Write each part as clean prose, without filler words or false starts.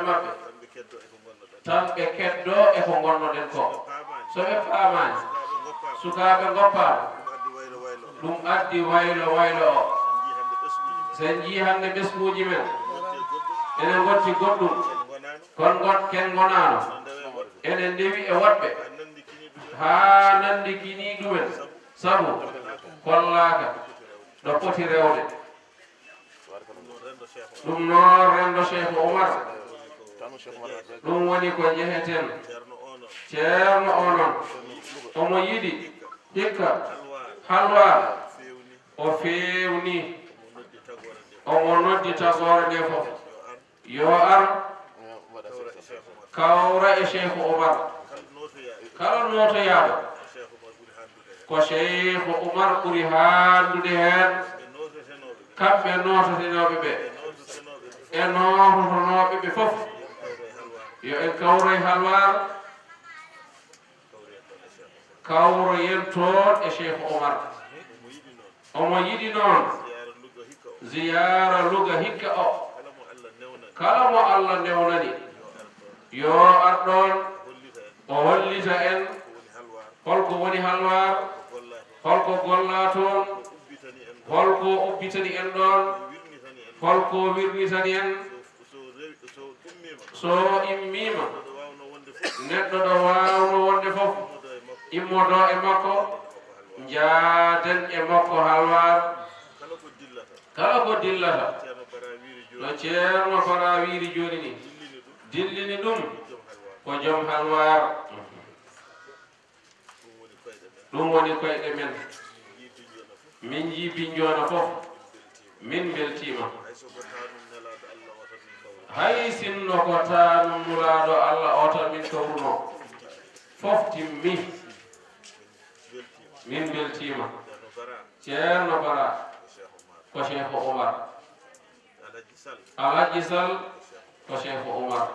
maɓɓe tan ɓe keddo e ko gonnoɗen ko so ɓe paamani sukaaɓe goppaama ɗum addi waylo waylo o sen jii hannde ɓesguuji men enen gotti goɗɗum kon ken gonaano enen ndewi e woɗɓe haa nandi kini ɗumen sabu kollaaka ɗo poti rewde ɗum noon rendo Cheikh Oumar ɗum woni ko jeheten ceerno onon omo yiɗi hikka halwa o fewni omo noddi tagore nde fof yo ar kawra e Cheikh Oumar kala notoyaɗo ko Cheikh Oumar ɓuri handude hen kamɓe nototenoɓe ɓe e nototonoɓe ɓe fof yo en kawroy halwar kawro yen toon e Cheikh Oumar omo yiɗi noon ziyara Louga hikka o kala mo Allah newnani yo ar ɗon o hollita en holko woni halwar holko golla toon holko ubbitani en ɗon holko wirnitani en so immima neɗɗo ɗo wawno wonde fof immodo e makko jaaden e makko halwar kala ko dillata no ceerno Bara wiiri joni ni dillini ɗum ko joom halwar ɗum woni koyɗe men min jiibi jona fof min beltima hay sinno ko tanum nulaɗo Allah o tan min kawruno fof timmi min beltima ceerno Bara ko Cheikh Oumar Alhaji Sall ko Cheikh Oumar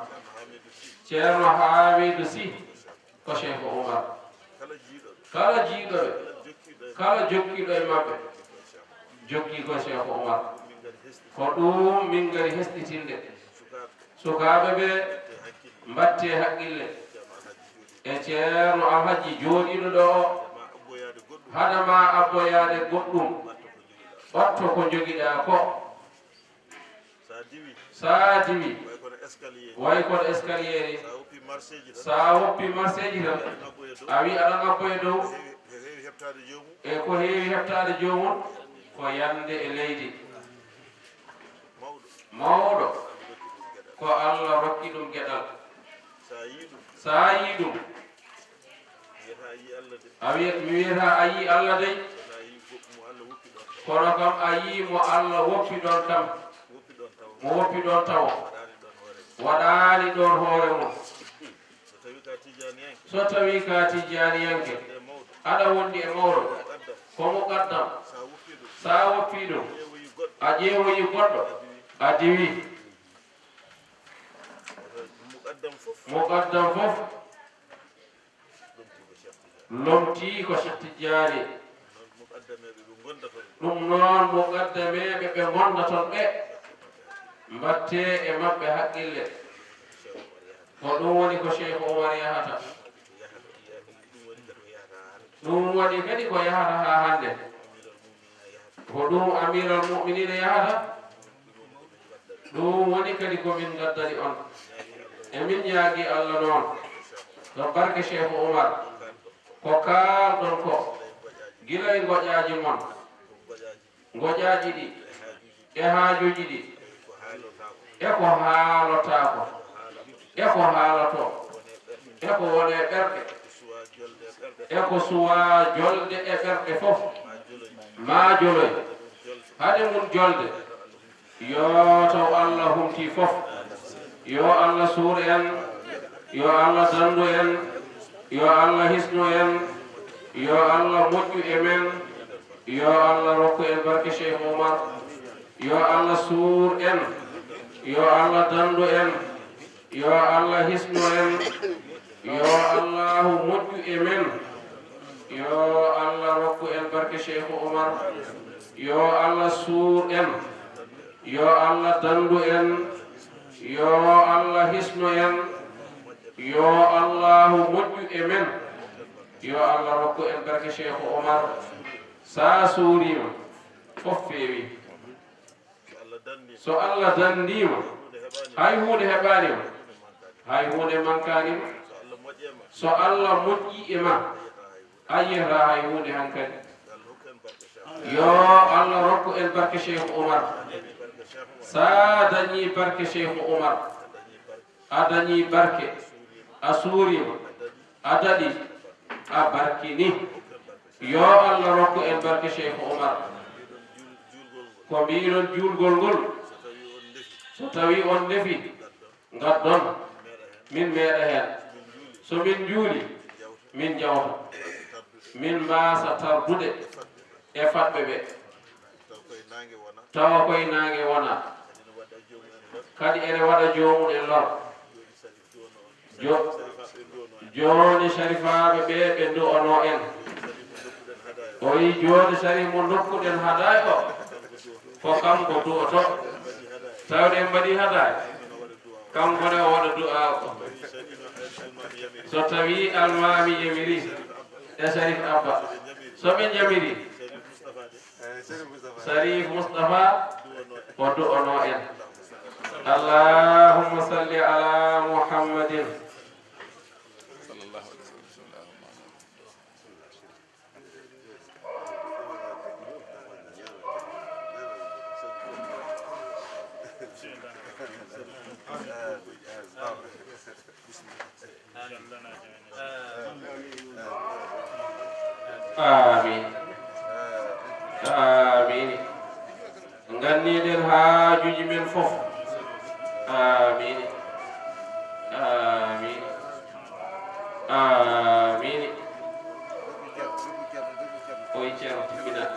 ceerno Hamidou Sy ko Cheikh Oumar kala jiiɗoɓe kala jokkiɗo e maɓɓe jokki ko Cheikh Oumar ko ɗum min gari hesɗitinde sukaaɓe ɓe mbatte haqqille e ceerno Alhaji jooɗiɗo ɗo o haɗama abboyade goɗɗum ɓatto ko jogiɗa ko sa diwi way kono escalier sa woppi marseji tan a wi aɗa abboye dow e ko heewi heɓtade jomum ko yande e leydi mawɗo ko Allah rokki ɗum gueɗal sa yi ɗum a wiyat mi wiyata a yi Allah dey kono kam a yi mo Allah woppi ɗon kam mo woppi ɗon tawo waɗani ɗon hoore mum so tawi ka tijaniyanke aɗa wondi e mawɗo komo qaddam sa woppi ɗum a ƴeewoyi goɗɗo a diwi muqaddam fof lomti ko Cheikh Tidiane ɗum noon muqaddameɓe ɓe gonda toon ɓe mbatte e maɓɓe haqqille ko ɗum woni ko Cheikh Oumar yahata ɗum waɗi kadi ko yahata ha hande ko ɗum amiral mu'minina yahata ɗum woni kadi komin gaddani on emin yaagi Allah noon to barke Cheikh Oumar ko kalɗon ko gila e goƴaji mon goƴaji ɗi e haajuji ɗi e ko haalotako e ko haalato e ko wone ɓerɗe e ko suwa jolde e ɓerɗe fof ma joloy hade mun jolde yo taw Allah humti fof yo Allah suur en yo Allah dandu en yo Allah hisnu en yo Allah moƴƴu e men yo Allah rokku en barke Cheikh Oumar yo Allah suur en yo Allah dandu en yo Allah hisnu en yo Allah moƴƴu e men yo Allah rokku en barke Cheikh Oumar yo Allah suur en yo Allah dandu en yo Allah hisno en yo Allah moƴƴu e men yo Allah rokku en barke Cheikh Omar sa suurima fof feewi so Allah dandima hay hunde heɓanima hay hunde mankanima so Allah moƴƴi e ma a yiyata hay hunde hankadi yo Allah rokku en barke Cheikh Omar sa dañi barke Cheikh Omar a dañi barke a suurima a daɗi a barkini yo Allah rokku en barke Cheikh Omar ko mbiɗon juulgol ngol so tawi on defi gaddon min meeɗa heen so min juuli min jawta min mbasa tardude e faɓɓe ɓe tawa koye naange wona kadi ene waɗa jomum en lor joni sarifaɓe ɓe ɓe du'ono en o wi joni sari mo dokkuɗen haday o ko kanko du'oto tawde en mbaɗi haday kanko ne o waɗa du'a o so tawi almami yamiri e Sharif Abba soɓe jamiri Sharif Moustapha o du'ono en allahumma salli ala muhammadin آمين آمين غنيدن حاجوج من فوف آمين آمين آمين ويجرب بنا